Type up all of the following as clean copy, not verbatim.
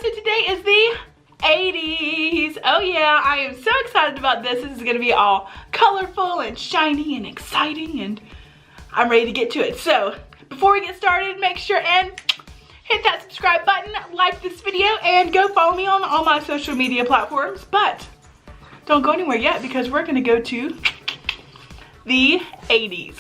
so today is the 80s. Oh yeah, I am so excited about this. This is gonna be all colorful and shiny and exciting, and I'm ready to get to it. So before we get started, make sure and hit that subscribe button, like this video, and go follow me on all my social media platforms. But don't go anywhere yet, because we're gonna go to the 80s.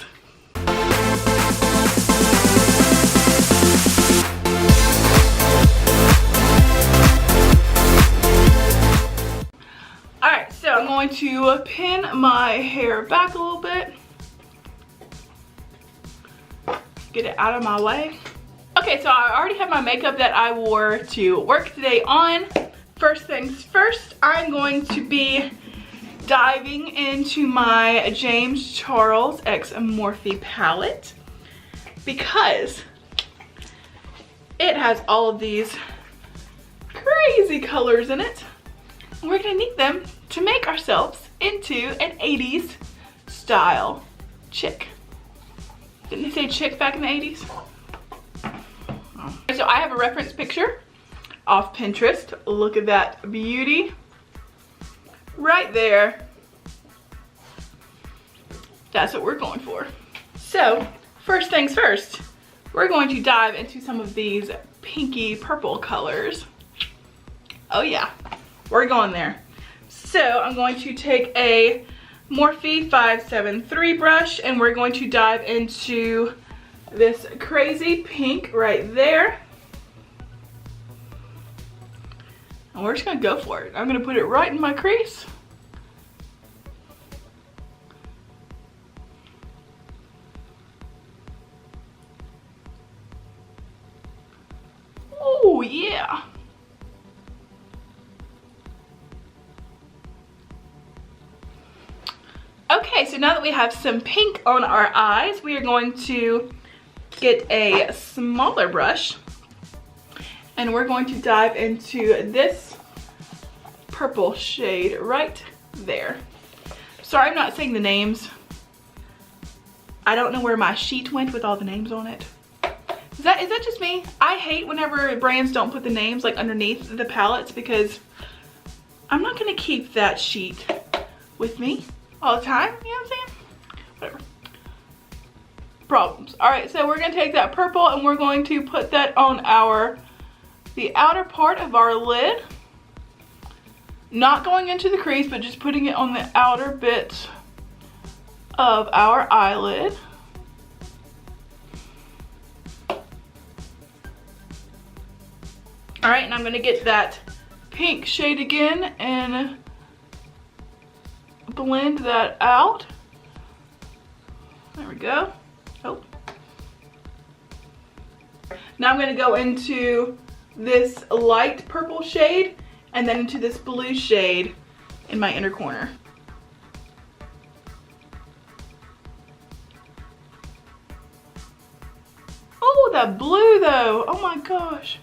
Alright, so I'm going to pin my hair back a little bit. Get it out of my way. Okay, so I already have my makeup that I wore to work today on. First things first, I'm going to be diving into my James Charles X Morphe palette because it has all of these crazy colors in it. We're gonna need them to make ourselves into an 80s style chick. Didn't they say chick back in the 80s? Oh. So I have a reference picture off Pinterest. Look at that beauty right there. That's what we're going for. So first things first, we're going to dive into some of these pinky purple colors. Oh yeah, we're going there. So I'm going to take a Morphe 573 brush, and we're going to dive into this crazy pink right there. And we're just gonna go for it. I'm gonna put it right in my crease. Oh yeah. Okay, so now that we have some pink on our eyes, we are going to get a smaller brush, and we're going to dive into this purple shade right there. Sorry, I'm not saying the names. I don't know where my sheet went with all the names on it. Is that just me? I hate whenever brands don't put the names like underneath the palettes, because I'm not gonna keep that sheet with me all the time, you know what I'm saying? Whatever. Problems. Alright, so we're gonna take that purple and we're going to put that on the outer part of our lid. Not going into the crease, but just putting it on the outer bit of our eyelid. Alright, and I'm gonna get that pink shade again and blend that out. There we go. Oh. Now I'm going to go into this light purple shade and then into this blue shade in my inner corner. Oh, that blue though. Oh my gosh.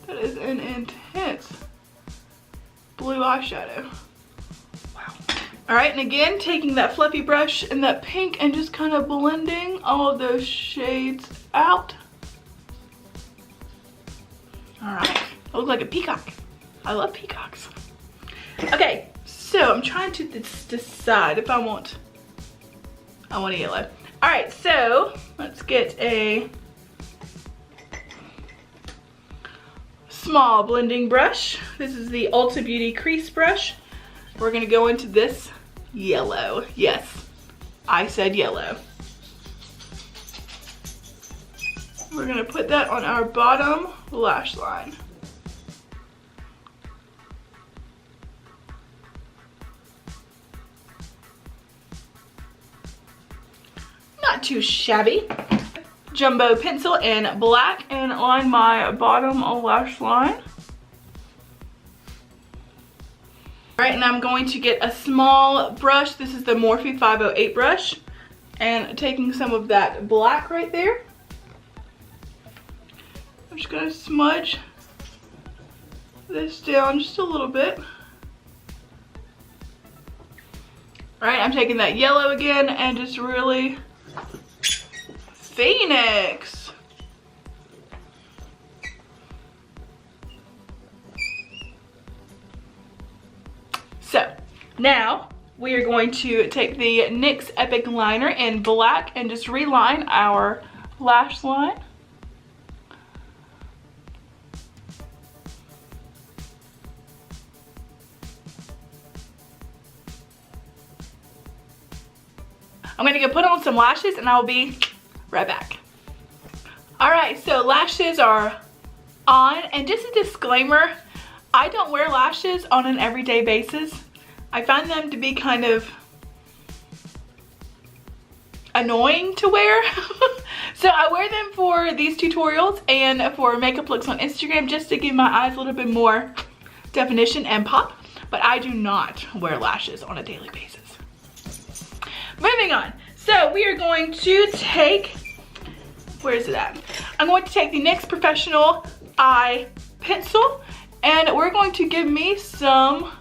That is an intense blue eyeshadow. All right, and again, taking that fluffy brush and that pink and just kind of blending all of those shades out. All right, I look like a peacock. I love peacocks. Okay, so I'm trying to decide if I want a yellow. All right, so let's get a small blending brush. This is the Ulta Beauty crease brush. We're gonna go into this yellow. Yes, I said yellow. We're gonna put that on our bottom lash line. Not too shabby. Jumbo pencil in black and on my bottom lash line. Alright, and I'm going to get a small brush. This is the Morphe 508 brush. And taking some of that black right there. I'm just going to smudge this down just a little bit. Alright, I'm taking that yellow again and just really Phoenix. So now we are going to take the NYX Epic Liner in black and just reline our lash line. I'm gonna go put on some lashes and I'll be right back. All right, so lashes are on, and just a disclaimer, I don't wear lashes on an everyday basis. I find them to be kind of annoying to wear. So I wear them for these tutorials and for makeup looks on Instagram just to give my eyes a little bit more definition and pop, but I do not wear lashes on a daily basis. Moving on, so we are going to take, where is it at? I'm going to take the NYX Professional Eye Pencil and we're going to give me some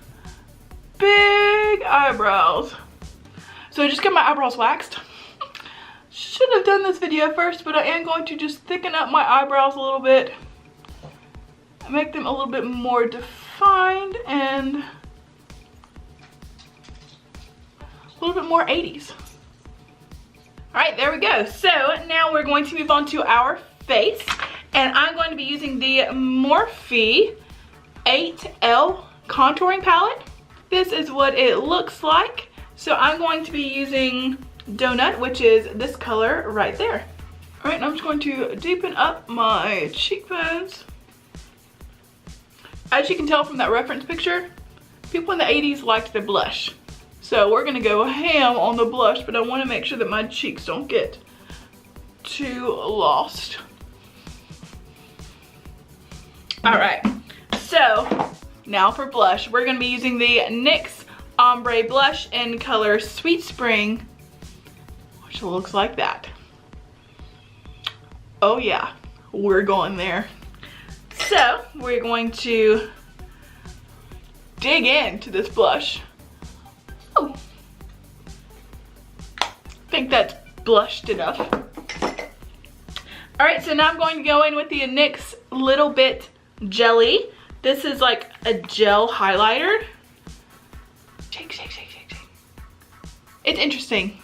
big eyebrows. So I just got my eyebrows waxed. Should have done this video first, but I am going to just thicken up my eyebrows a little bit, make them a little bit more defined and a little bit more 80s. All right, there we go. So now we're going to move on to our face, and I'm going to be using the Morphe 8L contouring palette. This is what it looks like. So I'm going to be using Donut, which is this color right there. All right, I'm just going to deepen up my cheekbones. As you can tell from that reference picture, people in the 80s liked their blush. So we're gonna go ham on the blush, but I wanna make sure that my cheeks don't get too lost. All right, so now for blush. We're gonna be using the NYX Ombre Blush in color Sweet Spring, which looks like that. Oh yeah, we're going there. So we're going to dig into this blush. Oh, I think that's blushed enough. All right, so now I'm going to go in with the NYX Little Bit Jelly. This is like a gel highlighter. Shake, shake, shake, shake, shake. It's interesting.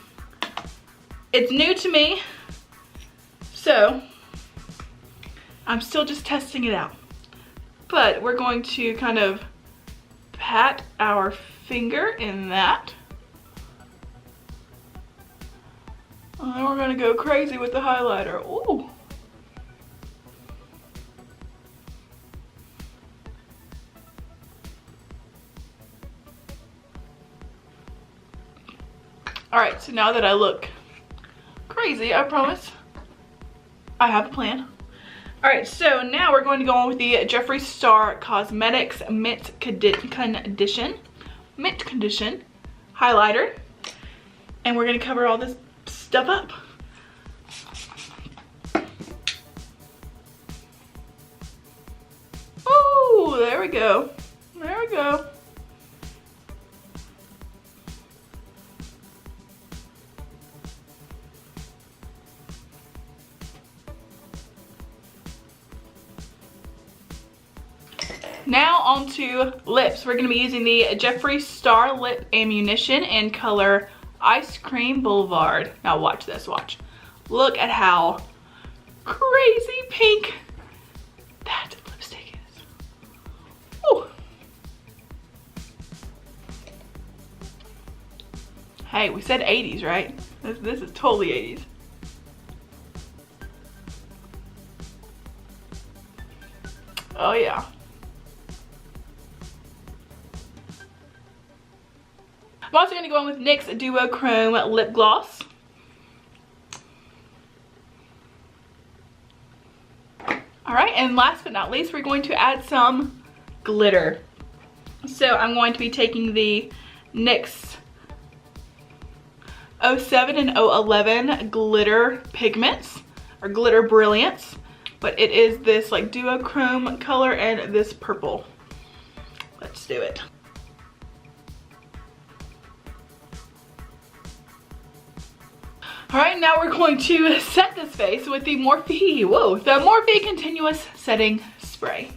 It's new to me, so I'm still just testing it out. But we're going to kind of pat our finger in that. And then we're gonna go crazy with the highlighter. Ooh. All right, so now that I look crazy, I promise I have a plan. All right, so now we're going to go on with the Jeffree Star Cosmetics Mint Condition highlighter, and we're gonna cover all this stuff up. Oh, there we go. There we go. Now onto lips. We're gonna be using the Jeffree Star Lip Ammunition in color Ice Cream Boulevard. Now watch this, watch. Look at how crazy pink that lipstick is. Ooh. Hey, we said 80s, right? This is totally 80s. Oh yeah. I'm also going to go in with NYX Duochrome Lip Gloss. Alright, and last but not least, we're going to add some glitter. So I'm going to be taking the NYX 07 and 011 glitter pigments, or glitter brilliance. But it is this like duochrome color and this purple. Let's do it. All right, now we're going to set this face with the Morphe Continuous Setting Spray.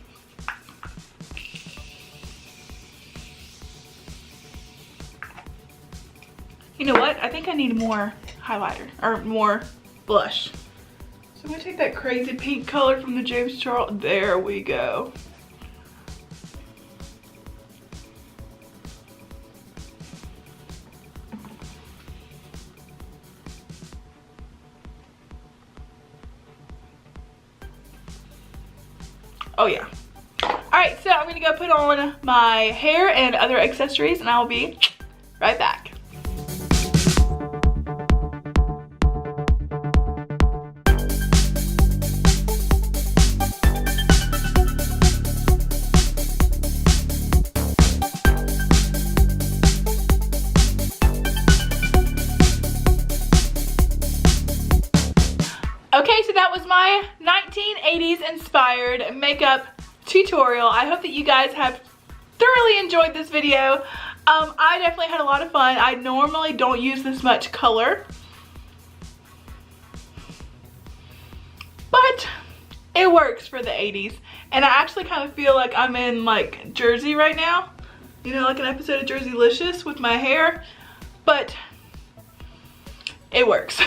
You know what? I think I need more highlighter or more blush. So I'm gonna take that crazy pink color from the James Charles. There we go. Oh yeah. Alright, so I'm gonna go put on my hair and other accessories and I'll be right back. Okay, so that was my 1980s inspired makeup tutorial. I hope that you guys have thoroughly enjoyed this video. I definitely had a lot of fun. I normally don't use this much color, but it works for the 80s. And I actually kind of feel like I'm in like Jersey right now. You know, like an episode of Jerseylicious with my hair, but it works.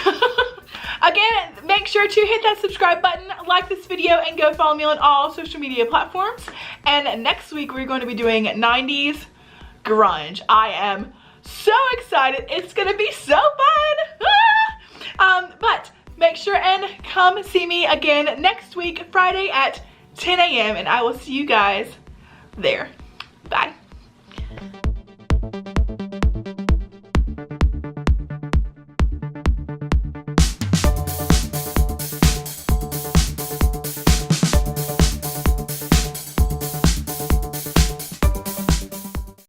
Again, make sure to hit that subscribe button, like this video, and go follow me on all social media platforms. And next week, we're going to be doing 90s grunge. I am so excited. It's going to be so fun. But make sure and come see me again next week, Friday at 10 a.m. And I will see you guys there. Bye.